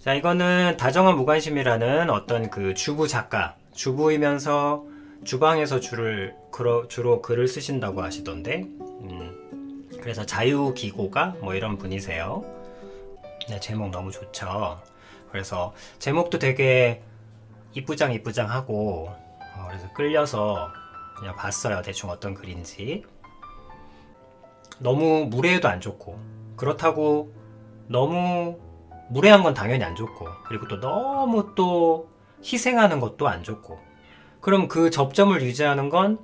자, 이거는 다정한 무관심이라는 어떤 그 주부 작가, 주부이면서 주방에서 주로 글을 쓰신다고 하시던데, 그래서 자유기고가 뭐 이런 분이세요. 네, 제목 너무 좋죠. 그래서 제목도 되게 이쁘장하고, 그래서 끌려서 그냥 봤어요. 대충 어떤 글인지. 너무 무례해도 안 좋고, 그렇다고 너무 무례한 건 당연히 안 좋고, 그리고 또 너무 또 희생하는 것도 안 좋고, 그럼 그 접점을 유지하는 건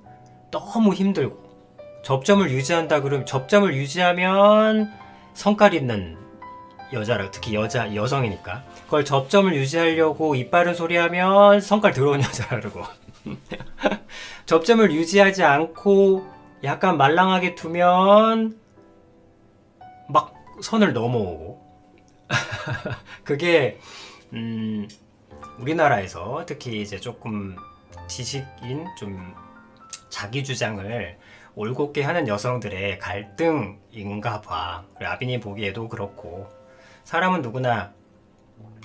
너무 힘들고, 접점을 유지한다 그러면, 접점을 유지하면 성깔 있는 여자라, 특히 여성이니까 그걸 접점을 유지하려고 입 바른 소리 하면 성깔 들어온 여자라 그러고, 접점을 유지하지 않고 약간 말랑하게 두면 막 선을 넘어오고, 그게 우리나라에서 특히 이제 조금 지식인, 좀 자기 주장을 올곧게 하는 여성들의 갈등인가 봐. 아빈이 보기에도 그렇고, 사람은 누구나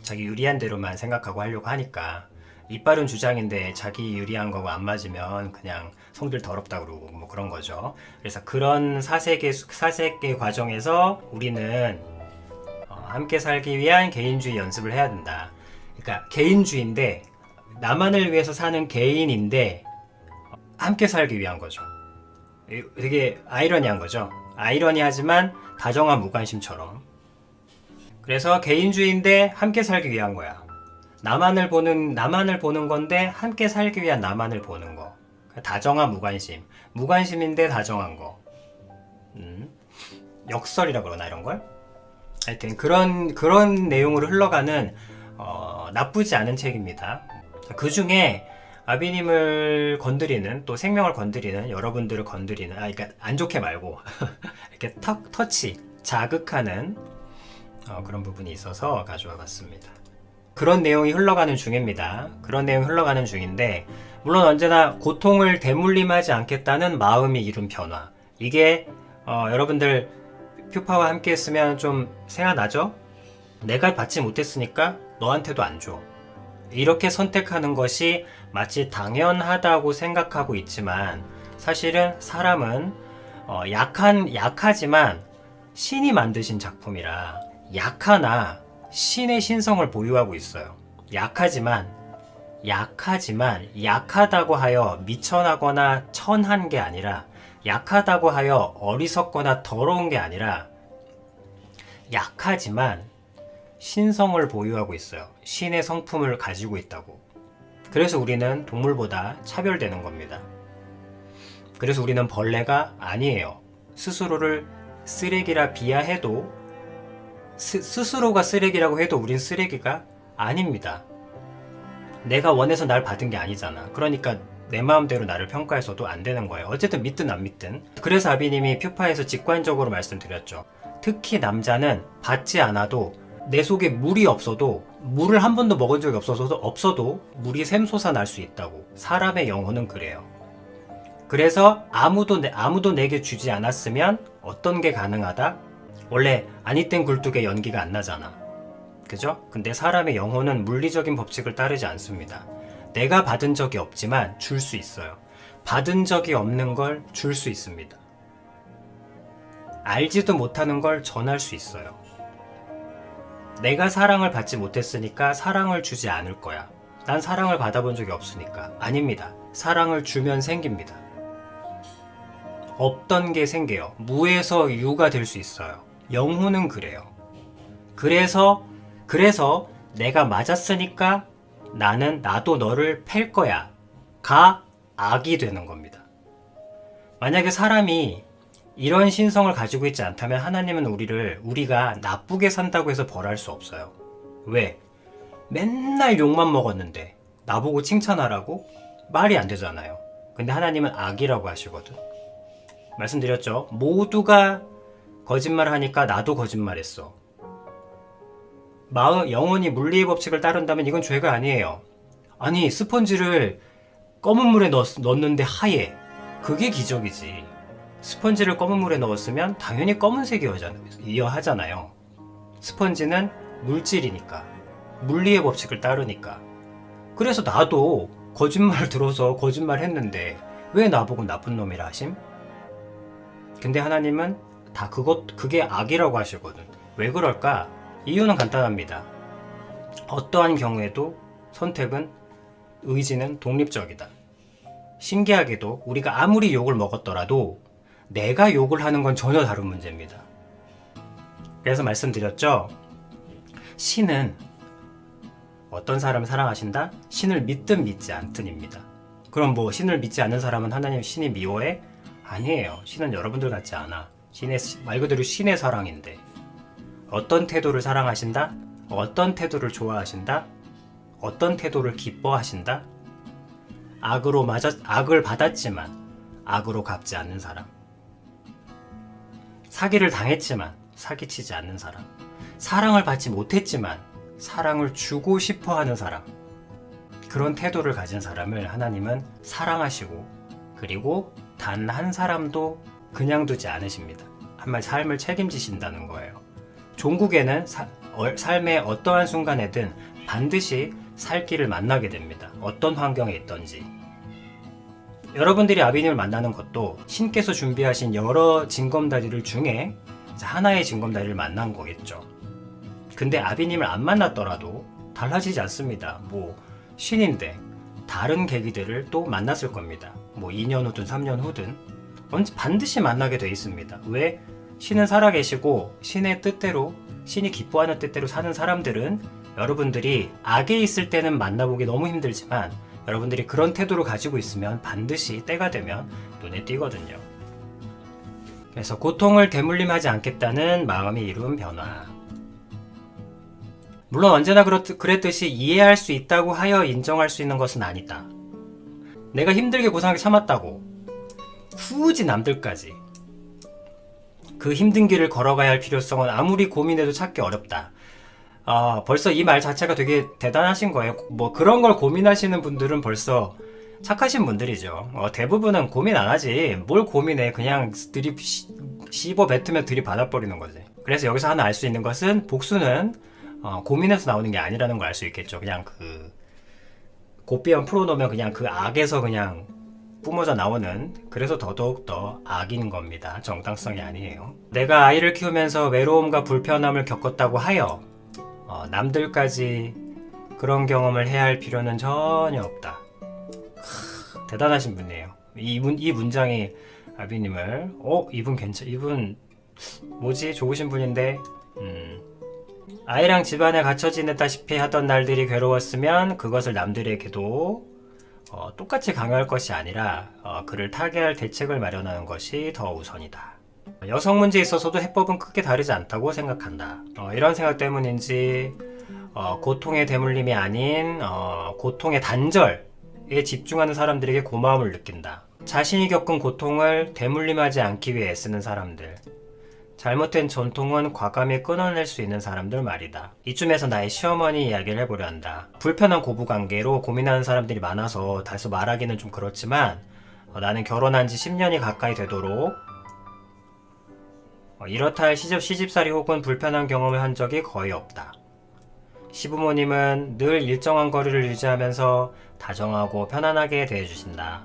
자기 유리한 대로만 생각하고 하려고 하니까, 이빨은 주장인데 자기 유리한 거고 안 맞으면 그냥 성질 더럽다 그러고 뭐 그런 거죠. 그래서 그런 사색의 과정에서 우리는 함께 살기 위한 개인주의 연습을 해야 된다. 그러니까 개인주의인데, 나만을 위해서 사는 개인인데 함께 살기 위한 거죠. 되게 아이러니한 거죠. 아이러니하지만 다정한 무관심처럼. 그래서 개인주의인데 함께 살기 위한 거야. 나만을 보는 건데 함께 살기 위한 나만을 보는 거. 다정한 무관심. 무관심인데 다정한 거. 역설이라 그러나 이런 걸? 하여튼 그런 내용으로 흘러가는 나쁘지 않은 책입니다. 그 중에 아비님을 건드리는, 또 생명을 건드리는, 여러분들을 건드리는, 그러니까 안 좋게 말고 이렇게 터치, 자극하는 그런 부분이 있어서 가져와 봤습니다. 그런 내용이 흘러가는 중입니다. 그런 내용이 흘러가는 중인데, 물론 언제나 고통을 대물림하지 않겠다는 마음이 이룬 변화. 이게 여러분들 퓨파와 함께 했으면 좀 생각나죠? 내가 받지 못했으니까 너한테도 안 줘. 이렇게 선택하는 것이 마치 당연하다고 생각하고 있지만, 사실은 사람은 약하지만 신이 만드신 작품이라, 약하나 신의 신성을 보유하고 있어요. 약하지만 약하다고 하여 미천하거나 천한 게 아니라, 약하다고 하여 어리석거나 더러운 게 아니라, 약하지만 신성을 보유하고 있어요. 신의 성품을 가지고 있다고. 그래서 우리는 동물보다 차별되는 겁니다. 그래서 우리는 벌레가 아니에요. 스스로를 쓰레기라 비하해도, 스스로가 쓰레기라고 해도 우린 쓰레기가 아닙니다. 내가 원해서 날 받은 게 아니잖아. 그러니까 내 마음대로 나를 평가해서도 안 되는 거예요. 어쨌든 믿든 안 믿든. 그래서 아비님이 퓨파에서 직관적으로 말씀드렸죠. 특히 남자는 받지 않아도, 내 속에 물이 없어도, 물을 한 번도 먹은 적이 없어도 물이 샘솟아 날 수 있다고. 사람의 영혼은 그래요. 그래서 아무도 내게 주지 않았으면 어떤 게 가능하다? 원래 아니땐 굴뚝에 연기가 안 나잖아. 그죠? 근데 사람의 영혼은 물리적인 법칙을 따르지 않습니다. 내가 받은 적이 없지만 줄 수 있어요. 받은 적이 없는 걸 줄 수 있습니다. 알지도 못하는 걸 전할 수 있어요. 내가 사랑을 받지 못했으니까 사랑을 주지 않을 거야. 난 사랑을 받아본 적이 없으니까. 아닙니다. 사랑을 주면 생깁니다. 없던 게 생겨요. 무에서 유가 될 수 있어요. 영혼은 그래요. 그래서 내가 맞았으니까 나도 너를 팰 거야 가 악이 되는 겁니다. 만약에 사람이 이런 신성을 가지고 있지 않다면, 하나님은 우리가 나쁘게 산다고 해서 벌할 수 없어요. 왜? 맨날 욕만 먹었는데 나보고 칭찬하라고? 말이 안 되잖아요. 근데 하나님은 악이라고 하시거든. 말씀드렸죠? 모두가 거짓말하니까 나도 거짓말했어. 영원히 물리의 법칙을 따른다면 이건 죄가 아니에요. 아니, 스펀지를 검은 물에 넣었는데 하얘. 그게 기적이지. 스펀지를 검은 물에 넣었으면 당연히 검은색이어야 하잖아요. 스펀지는 물질이니까. 물리의 법칙을 따르니까. 그래서 나도 거짓말을 들어서 거짓말 했는데 왜 나보고 나쁜 놈이라 하심? 근데 하나님은 다 그게 악이라고 하시거든. 왜 그럴까? 이유는 간단합니다. 어떠한 경우에도 선택은, 의지는 독립적이다. 신기하게도 우리가 아무리 욕을 먹었더라도 내가 욕을 하는 건 전혀 다른 문제입니다. 그래서 말씀드렸죠? 신은 어떤 사람을 사랑하신다? 신을 믿든 믿지 않든입니다. 그럼 뭐 신을 믿지 않는 사람은 하나님 신이 미워해? 아니에요. 신은 여러분들 같지 않아. 말 그대로 신의 사랑인데 어떤 태도를 사랑하신다? 어떤 태도를 좋아하신다? 어떤 태도를 기뻐하신다? 악을 받았지만 악으로 갚지 않는 사람. 사기를 당했지만 사기치지 않는 사람. 사랑을 받지 못했지만 사랑을 주고 싶어 하는 사람. 그런 태도를 가진 사람을 하나님은 사랑하시고, 그리고 단 한 사람도 그냥 두지 않으십니다. 한마디 삶을 책임지신다는 거예요. 종국에는 삶의 어떠한 순간에든 반드시 살 길을 만나게 됩니다. 어떤 환경에 있든지. 여러분들이 아비님을 만나는 것도 신께서 준비하신 여러 징검다리를 중에 하나의 징검다리를 만난 거겠죠. 근데 아비님을 안 만났더라도 달라지지 않습니다. 뭐 신인데 다른 계기들을 또 만났을 겁니다. 뭐 2년 후든 3년 후든 반드시 만나게 돼 있습니다. 왜? 신은 살아계시고 신의 뜻대로, 신이 기뻐하는 뜻대로 사는 사람들은 여러분들이 악에 있을 때는 만나보기 너무 힘들지만 여러분들이 그런 태도를 가지고 있으면 반드시 때가 되면 눈에 띄거든요. 그래서 고통을 대물림하지 않겠다는 마음이 이룬 변화. 물론 언제나 그랬듯이 이해할 수 있다고 하여 인정할 수 있는 것은 아니다. 내가 힘들게 고상하게 참았다고 굳이 남들까지 그 힘든 길을 걸어가야 할 필요성은 아무리 고민해도 찾기 어렵다. 벌써 이 말 자체가 되게 대단하신 거예요. 뭐 그런 걸 고민하시는 분들은 벌써 착하신 분들이죠. 대부분은 고민 안 하지. 뭘 고민해. 그냥 씹어 뱉으면 들이받아버리는 거지. 그래서 여기서 하나 알 수 있는 것은 복수는 고민해서 나오는 게 아니라는 걸 알 수 있겠죠. 그냥 그 고삐언 풀어놓으면 그냥 그 악에서 그냥 뿜어져 나오는, 그래서 더더욱더 악인 겁니다. 정당성이 아니에요. 내가 아이를 키우면서 외로움과 불편함을 겪었다고 하여 남들까지 그런 경험을 해야 할 필요는 전혀 없다. 대단하신 분이에요. 이 문장이 아비님을 이분 뭐지? 좋으신 분인데 아이랑 집안에 갇혀 지냈다시피 하던 날들이 괴로웠으면 그것을 남들에게도 똑같이 강요할 것이 아니라 그를 타개할 대책을 마련하는 것이 더 우선이다. 여성 문제에 있어서도 해법은 크게 다르지 않다고 생각한다. 이런 생각 때문인지 고통의 대물림이 아닌 고통의 단절에 집중하는 사람들에게 고마움을 느낀다. 자신이 겪은 고통을 대물림하지 않기 위해 애쓰는 사람들. 잘못된 전통은 과감히 끊어낼 수 있는 사람들 말이다. 이쯤에서 나의 시어머니 이야기를 해보려 한다. 불편한 고부관계로 고민하는 사람들이 많아서 다소 말하기는 좀 그렇지만 나는 결혼한 지 10년이 가까이 되도록 이렇다 할 시집살이 혹은 불편한 경험을 한 적이 거의 없다. 시부모님은 늘 일정한 거리를 유지하면서 다정하고 편안하게 대해주신다.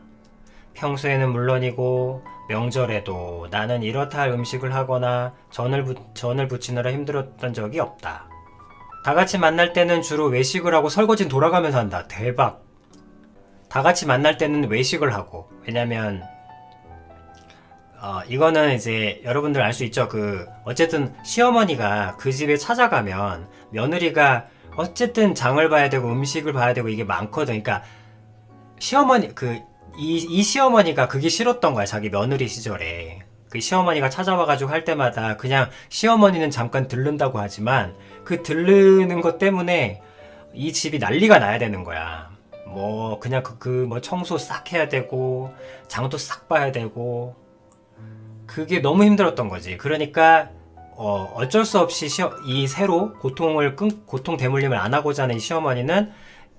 평소에는 물론이고 명절에도 나는 이렇다 할 음식을 하거나 전을 부치느라 힘들었던 적이 없다. 다같이 만날 때는 주로 외식을 하고 설거지는 돌아가면서 한다. 대박. 다같이 만날 때는 외식을 하고, 왜냐면 이거는 이제 여러분들 알 수 있죠. 어쨌든 시어머니가 그 집에 찾아가면 며느리가 어쨌든 장을 봐야 되고 음식을 봐야 되고 이게 많거든. 그러니까 시어머니 이 시어머니가 그게 싫었던 거야. 자기 며느리 시절에 그 시어머니가 찾아와가지고 할 때마다 그냥 시어머니는 잠깐 들른다고 하지만 그 들르는 것 때문에 이 집이 난리가 나야 되는 거야. 뭐 그냥 뭐 청소 싹 해야 되고 장도 싹 봐야 되고 그게 너무 힘들었던 거지. 그러니까 어쩔 수 없이 이 새로 고통 대물림을 안 하고자 하는 이 시어머니는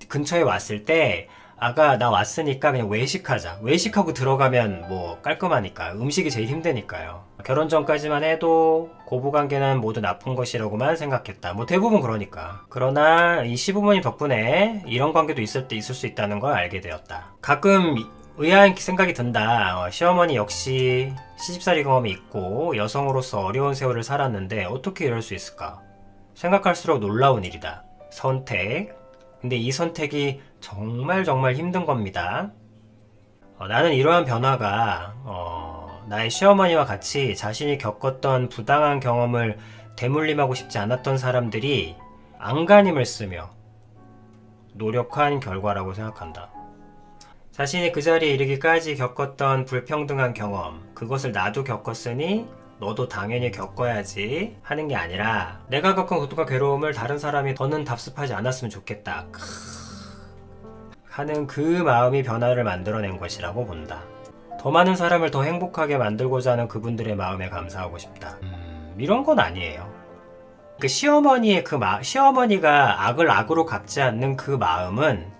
근처에 왔을 때 아가 나 왔으니까 그냥 외식하자. 외식하고 들어가면 뭐 깔끔하니까. 음식이 제일 힘드니까요. 결혼 전까지만 해도 고부관계는 모두 나쁜 것이라고만 생각했다. 뭐 대부분 그러니까. 그러나 이 시부모님 덕분에 이런 관계도 있을 수 있다는 걸 알게 되었다. 가끔 의아한 생각이 든다. 시어머니 역시 시집살이 경험이 있고 여성으로서 어려운 세월을 살았는데 어떻게 이럴 수 있을까? 생각할수록 놀라운 일이다. 선택. 근데 이 선택이 정말 힘든 겁니다. 나는 이러한 변화가 나의 시어머니와 같이 자신이 겪었던 부당한 경험을 대물림하고 싶지 않았던 사람들이 안간힘을 쓰며 노력한 결과라고 생각한다. 자신이 그 자리에 이르기까지 겪었던 불평등한 경험, 그것을 나도 겪었으니 너도 당연히 겪어야지 하는 게 아니라 내가 겪은 고통과 괴로움을 다른 사람이 더는 답습하지 않았으면 좋겠다 하는 그 마음이 변화를 만들어낸 것이라고 본다. 더 많은 사람을 더 행복하게 만들고자 하는 그분들의 마음에 감사하고 싶다. 이런 건 아니에요. 그 시어머니의 시어머니가 악을 악으로 갚지 않는 그 마음은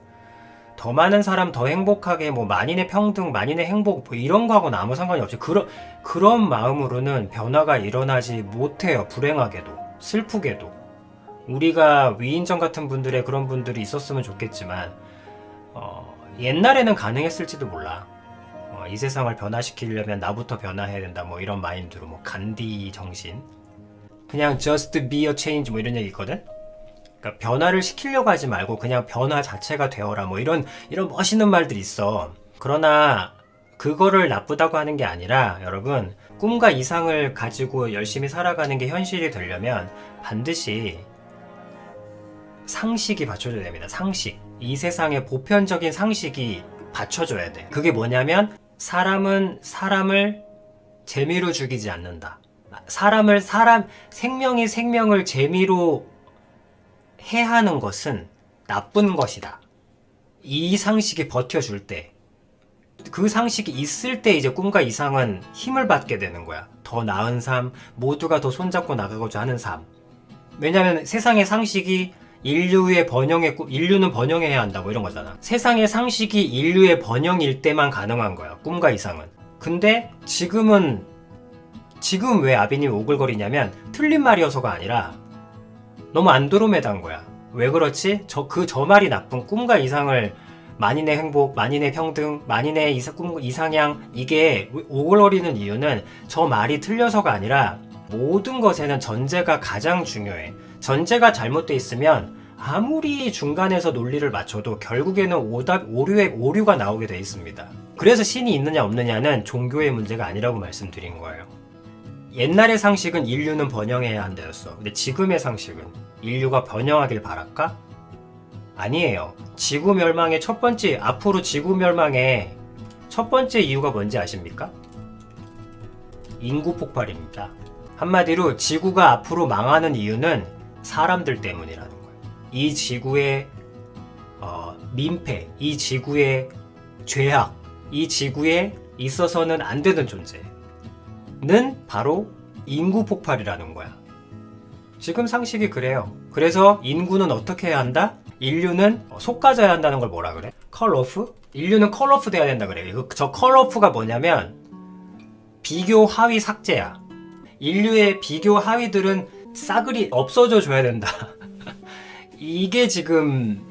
더 많은 사람 더 행복하게 뭐 만인의 평등, 만인의 행복 뭐 이런 거하고는 아무 상관이 없지. 그런 마음으로는 변화가 일어나지 못해요. 불행하게도 슬프게도. 우리가 위인전 같은 분들의 그런 분들이 있었으면 좋겠지만 옛날에는 가능했을지도 몰라. 이 세상을 변화시키려면 나부터 변화해야 된다 뭐 이런 마인드로 뭐 간디 정신. 그냥 just be a change 뭐 이런 얘기 있거든. 그러니까 변화를 시키려고 하지 말고 그냥 변화 자체가 되어라 뭐 이런 멋있는 말들이 있어. 그러나 그거를 나쁘다고 하는 게 아니라 여러분 꿈과 이상을 가지고 열심히 살아가는 게 현실이 되려면 반드시 상식이 받쳐줘야 됩니다. 상식. 이 세상의 보편적인 상식이 받쳐줘야 돼. 그게 뭐냐면 사람은 사람을 재미로 죽이지 않는다. 생명이 생명을 재미로 해하는 것은 나쁜 것이다. 이 상식이 버텨줄 때, 그 상식이 있을 때 이제 꿈과 이상은 힘을 받게 되는 거야. 더 나은 삶, 모두가 더 손잡고 나가고자 하는 삶. 왜냐면 세상의 상식이 인류는 번영해야 한다고 이런 거잖아. 세상의 상식이 인류의 번영일 때만 가능한 거야. 꿈과 이상은. 근데 지금 왜 아비님이 오글거리냐면 틀린 말이어서가 아니라 너무 안드로메다인 거야. 왜 그렇지? 저 말이 나쁜 꿈과 이상을 만인의 행복, 만인의 평등, 만인의 이상향 이게 오글거리는 이유는 저 말이 틀려서가 아니라 모든 것에는 전제가 가장 중요해. 전제가 잘못돼 있으면 아무리 중간에서 논리를 맞춰도 결국에는 오류가 나오게 돼 있습니다. 그래서 신이 있느냐 없느냐는 종교의 문제가 아니라고 말씀드린 거예요. 옛날의 상식은 인류는 번영해야 한다였어. 근데 지금의 상식은 인류가 번영하길 바랄까? 아니에요. 앞으로 지구 멸망의 첫 번째 이유가 뭔지 아십니까? 인구 폭발입니다. 한마디로 지구가 앞으로 망하는 이유는 사람들 때문이라는 거예요. 이 지구의 민폐, 이 지구의 죄악, 이 지구에 있어서는 안 되는 존재는 바로 인구 폭발이라는 거야. 지금 상식이 그래요. 그래서 인구는 어떻게 해야 한다? 인류는 속가져야 한다는 걸 뭐라 그래? 컬러프? 인류는 컬러프 돼야 된다 그래. 저 컬러프가 뭐냐면 비교 하위 삭제야. 인류의 비교 하위들은 싸그리 없어져 줘야 된다. 이게 지금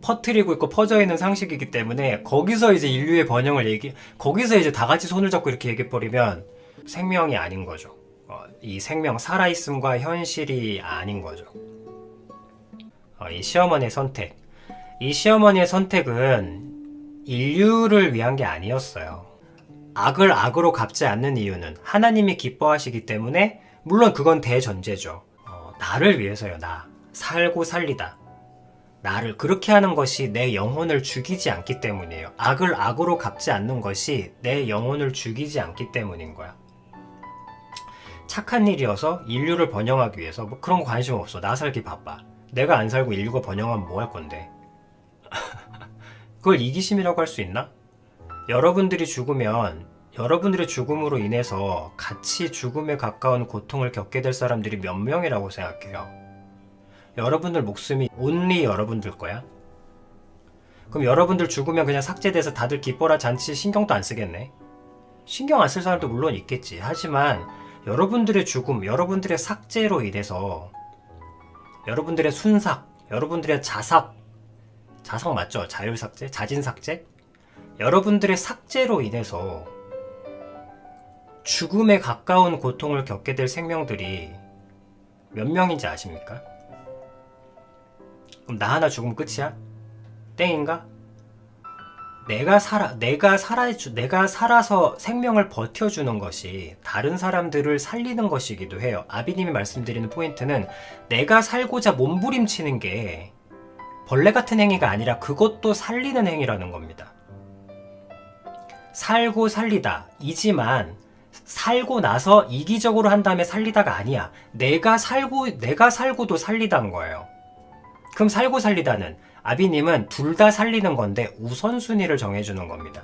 퍼뜨리고 있고 퍼져 있는 상식이기 때문에 거기서 이제 인류의 번영을 거기서 이제 다 같이 손을 잡고 이렇게 얘기해버리면 생명이 아닌 거죠. 이 생명 살아있음과 현실이 아닌 거죠. 이 시어머니의 선택. 이 시어머니의 선택은 인류를 위한 게 아니었어요. 악을 악으로 갚지 않는 이유는 하나님이 기뻐하시기 때문에 물론 그건 대전제죠. 나를 위해서요. 나. 살고 살리다. 나를 그렇게 하는 것이 내 영혼을 죽이지 않기 때문이에요. 악을 악으로 갚지 않는 것이 내 영혼을 죽이지 않기 때문인 거야. 착한 일이어서 인류를 번영하기 위해서 뭐 그런 거 관심 없어. 나 살기 바빠. 내가 안 살고 인류가 번영하면 뭐 할 건데. 그걸 이기심이라고 할 수 있나? 여러분들이 죽으면 여러분들의 죽음으로 인해서 같이 죽음에 가까운 고통을 겪게 될 사람들이 몇 명이라고 생각해요. 여러분들 목숨이 온리 여러분들 거야? 그럼 여러분들 죽으면 그냥 삭제돼서 다들 기뻐라 잔치 신경도 안 쓰겠네? 신경 안 쓸 사람도 물론 있겠지. 하지만 여러분들의 죽음, 여러분들의 삭제로 인해서 여러분들의 순삭, 여러분들의 자삭 맞죠? 자율삭제? 자진삭제? 여러분들의 삭제로 인해서 죽음에 가까운 고통을 겪게 될 생명들이 몇 명인지 아십니까? 그럼 나 하나 죽으면 끝이야? 땡인가? 내가 살아서 생명을 버텨주는 것이 다른 사람들을 살리는 것이기도 해요. 아비님이 말씀드리는 포인트는 내가 살고자 몸부림치는 게 벌레 같은 행위가 아니라 그것도 살리는 행위라는 겁니다. 살고 살리다 이지만 살고 나서 이기적으로 한 다음에 살리다가 아니야. 내가 살고도 살리다는 거예요. 그럼 살고 살리다는 아비님은 둘 다 살리는 건데 우선순위를 정해주는 겁니다.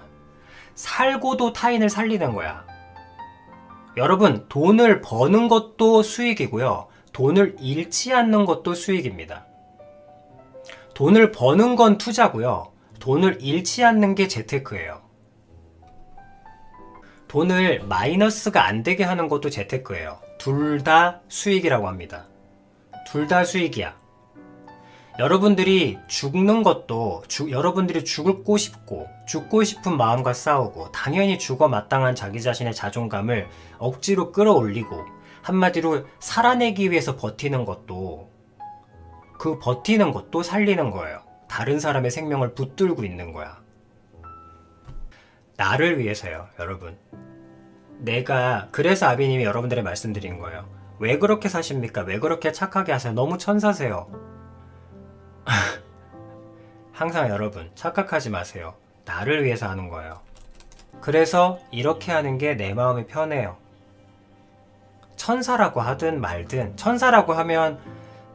살고도 타인을 살리는 거야. 여러분, 돈을 버는 것도 수익이고요. 돈을 잃지 않는 것도 수익입니다. 돈을 버는 건 투자고요. 돈을 잃지 않는 게 재테크예요. 돈을 마이너스가 안 되게 하는 것도 재테크예요. 둘 다 수익이라고 합니다. 둘 다 수익이야. 여러분들이 죽는 것도 여러분들이 죽고 싶은 마음과 싸우고 당연히 죽어 마땅한 자기 자신의 자존감을 억지로 끌어올리고 한마디로 살아내기 위해서 버티는 것도 그 버티는 것도 살리는 거예요. 다른 사람의 생명을 붙들고 있는 거야. 나를 위해서요, 여러분. 그래서 아비님이 여러분들의 말씀드린 거예요. 왜 그렇게 사십니까? 왜 그렇게 착하게 하세요? 너무 천사세요. 항상 여러분 착각하지 마세요. 나를 위해서 하는 거예요. 그래서 이렇게 하는 게 내 마음이 편해요. 천사라고 하든 말든 천사라고 하면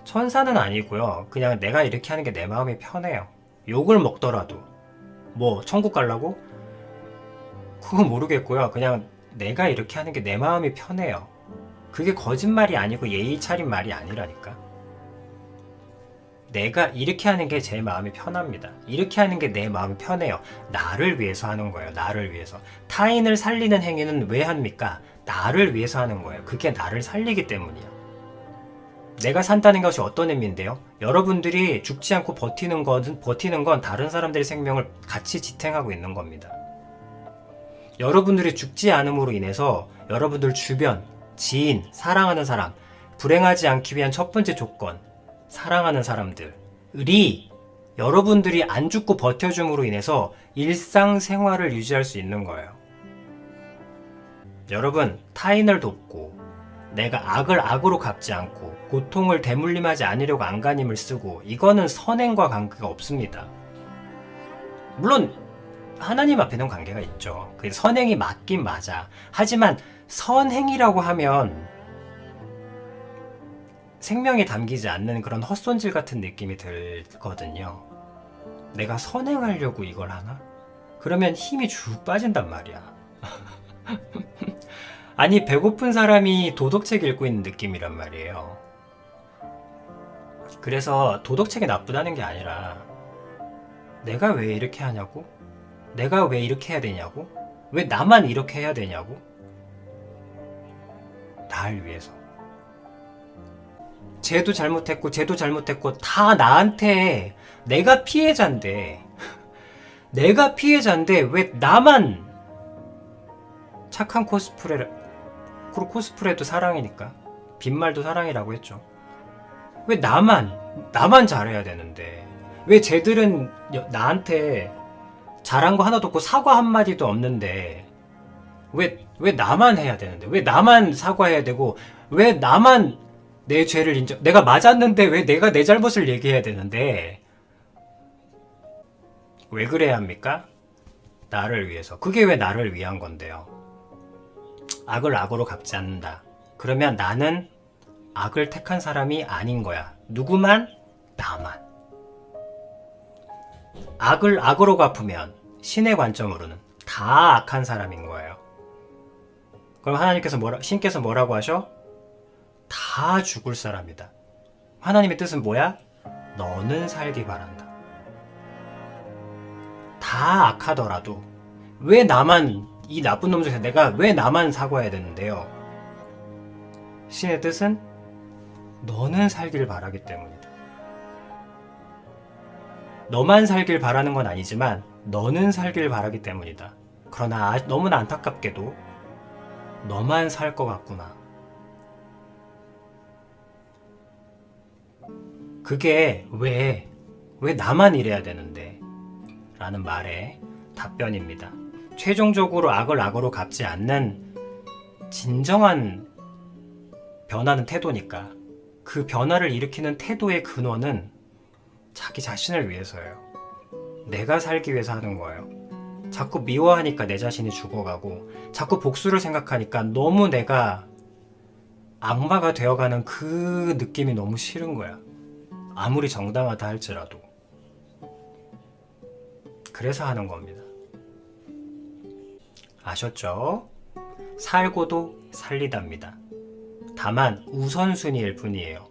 천사는 아니고요. 그냥 내가 이렇게 하는 게 내 마음이 편해요. 욕을 먹더라도 뭐 천국 가려고? 그건 모르겠고요. 그냥 내가 이렇게 하는 게 내 마음이 편해요. 그게 거짓말이 아니고 예의 차린 말이 아니라니까. 내가 이렇게 하는 게 제 마음이 편합니다. 이렇게 하는 게 내 마음이 편해요. 나를 위해서 하는 거예요. 나를 위해서. 타인을 살리는 행위는 왜 합니까? 나를 위해서 하는 거예요. 그게 나를 살리기 때문이야. 내가 산다는 것이 어떤 의미인데요? 여러분들이 죽지 않고 버티는 건 다른 사람들의 생명을 같이 지탱하고 있는 겁니다. 여러분들이 죽지 않음으로 인해서 여러분들 주변, 지인, 사랑하는 사람, 불행하지 않기 위한 첫 번째 조건, 사랑하는 사람들이 여러분들이 안 죽고 버텨줌으로 인해서 일상생활을 유지할 수 있는 거예요. 여러분, 타인을 돕고 내가 악을 악으로 갚지 않고 고통을 대물림하지 않으려고 안간힘을 쓰고 이거는 선행과 관계가 없습니다. 물론 하나님 앞에는 관계가 있죠. 그 선행이 맞긴 맞아. 하지만 선행이라고 하면 생명이 담기지 않는 그런 헛손질 같은 느낌이 들거든요. 내가 선행하려고 이걸 하나? 그러면 힘이 쭉 빠진단 말이야. 아니, 배고픈 사람이 도덕책 읽고 있는 느낌이란 말이에요. 그래서 도덕책이 나쁘다는 게 아니라 내가 왜 이렇게 하냐고? 내가 왜 이렇게 해야 되냐고? 왜 나만 이렇게 해야 되냐고? 날 위해서. 쟤도 잘못했고 다 나한테 내가 피해자인데 왜 나만 착한 코스프레도 사랑이니까 빈말도 사랑이라고 했죠. 왜 나만 잘해야 되는데 왜 쟤들은 나한테 잘한 거 하나도 없고 사과 한마디도 없는데 왜 나만 해야 되는데 왜 나만 사과해야 되고 왜 나만 내 죄를 내가 맞았는데 왜 내가 내 잘못을 얘기해야 되는데 왜 그래야 합니까? 나를 위해서. 그게 왜 나를 위한 건데요. 악을 악으로 갚지 않는다. 그러면 나는 악을 택한 사람이 아닌 거야. 누구만? 나만. 악을 악으로 갚으면 신의 관점으로는 다 악한 사람인 거예요. 그럼 신께서 뭐라고 하셔? 다 죽을 사람이다. 하나님의 뜻은 뭐야? 너는 살기 바란다. 다 악하더라도 왜 나만 이 나쁜 놈 중에서 내가 왜 나만 사과해야 되는데요? 신의 뜻은 너는 살길 바라기 때문이다. 너만 살길 바라는 건 아니지만 너는 살길 바라기 때문이다. 그러나 너무나 안타깝게도 너만 살 것 같구나. 그게 왜 나만 이래야 되는데? 라는 말의 답변입니다. 최종적으로 악을 악으로 갚지 않는 진정한 변하는 태도니까 그 변화를 일으키는 태도의 근원은 자기 자신을 위해서예요. 내가 살기 위해서 하는 거예요. 자꾸 미워하니까 내 자신이 죽어가고 자꾸 복수를 생각하니까 너무 내가 악마가 되어가는 그 느낌이 너무 싫은 거야. 아무리 정당하다 할지라도. 그래서 하는 겁니다. 아셨죠? 살고도 살리답니다. 다만 우선순위일 뿐이에요.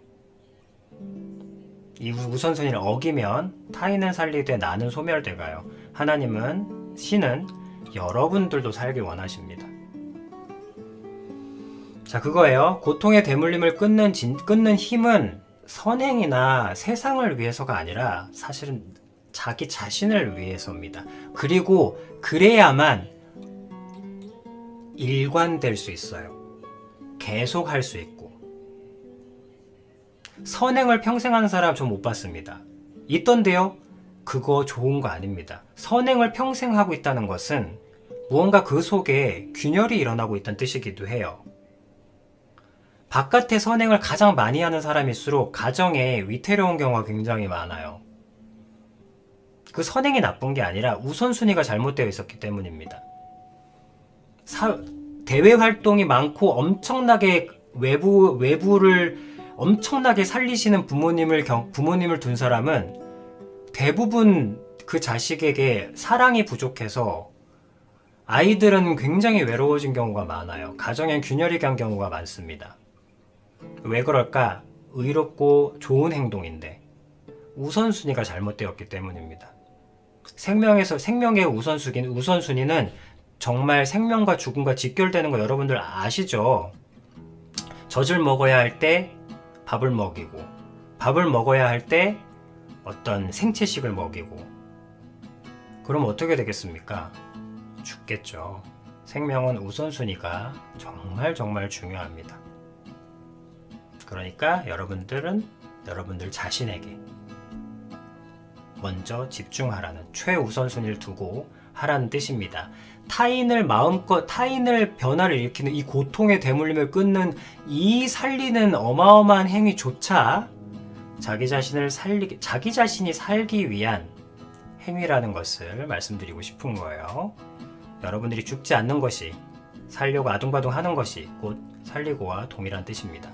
이 우선순위를 어기면 타인은 살리되 나는 소멸돼가요. 하나님은, 신은 여러분들도 살길 원하십니다. 자, 그거예요. 고통의 대물림을 끊는 힘은 선행이나 세상을 위해서가 아니라 사실은 자기 자신을 위해서입니다. 그리고 그래야만 일관될 수 있어요. 계속 할 수 있고. 선행을 평생 하는 사람 전 못 봤습니다. 있던데요? 그거 좋은 거 아닙니다. 선행을 평생 하고 있다는 것은 무언가 그 속에 균열이 일어나고 있다는 뜻이기도 해요. 바깥의 선행을 가장 많이 하는 사람일수록 가정에 위태로운 경우가 굉장히 많아요. 그 선행이 나쁜 게 아니라 우선순위가 잘못되어 있었기 때문입니다. 대외 활동이 많고 엄청나게 외부를 엄청나게 살리시는 부모님을 둔 사람은 대부분 그 자식에게 사랑이 부족해서 아이들은 굉장히 외로워진 경우가 많아요. 가정엔 균열이 간 경우가 많습니다. 왜 그럴까? 의롭고 좋은 행동인데 우선순위가 잘못되었기 때문입니다. 생명의 우선순위는 정말 생명과 죽음과 직결되는 거 여러분들 아시죠? 젖을 먹어야 할 때 밥을 먹이고, 밥을 먹어야 할 때 어떤 생채식을 먹이고, 그럼 어떻게 되겠습니까? 죽겠죠. 생명은 우선순위가 정말 중요합니다. 그러니까 여러분들 자신에게 먼저 집중하라는, 최우선순위를 두고 하라는 뜻입니다. 타인을 변화를 일으키는 이 고통의 대물림을 끊는 이 살리는 어마어마한 행위조차 자기 자신이 살기 위한 행위라는 것을 말씀드리고 싶은 거예요. 여러분들이 죽지 않는 것이, 살려고 아둥바둥 하는 것이 곧 살리고와 동일한 뜻입니다.